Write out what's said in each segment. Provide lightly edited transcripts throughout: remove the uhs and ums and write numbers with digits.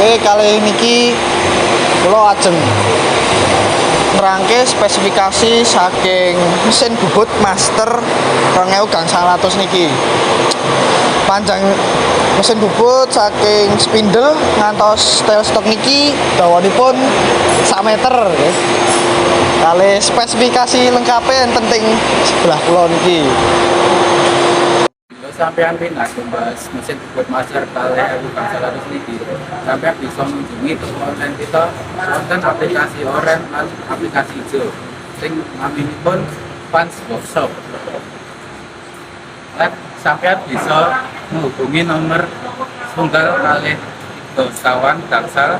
Oke, kali niki kula ajeng nerangke spesifikasi saking mesin bubut Master 2900 niki. Panjang mesin bubut saking spindle ngantos tailstock niki dawanipun 1 meter nggih. Kali spesifikasi lengkapnya yang penting sebelah kula niki. Sampean pindah membahas mesin bubut Master kali 2900 niki, sampean bisa mengunjungi toko online kita wonten aplikasi oranye lan aplikasi hijau sing naminipun Fans Workshop. Lan sampean bisa menghubungi nomor tunggal kali 3 sekawan gangsal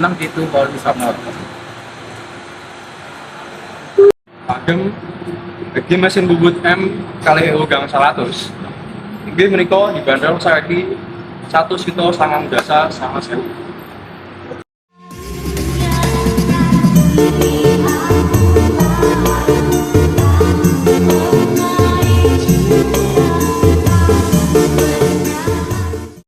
6789. Ageng bagi mesin bubut M kali gang 100. Nggih menika dibanderol saiki 1 juta 9 dasa sama sewu.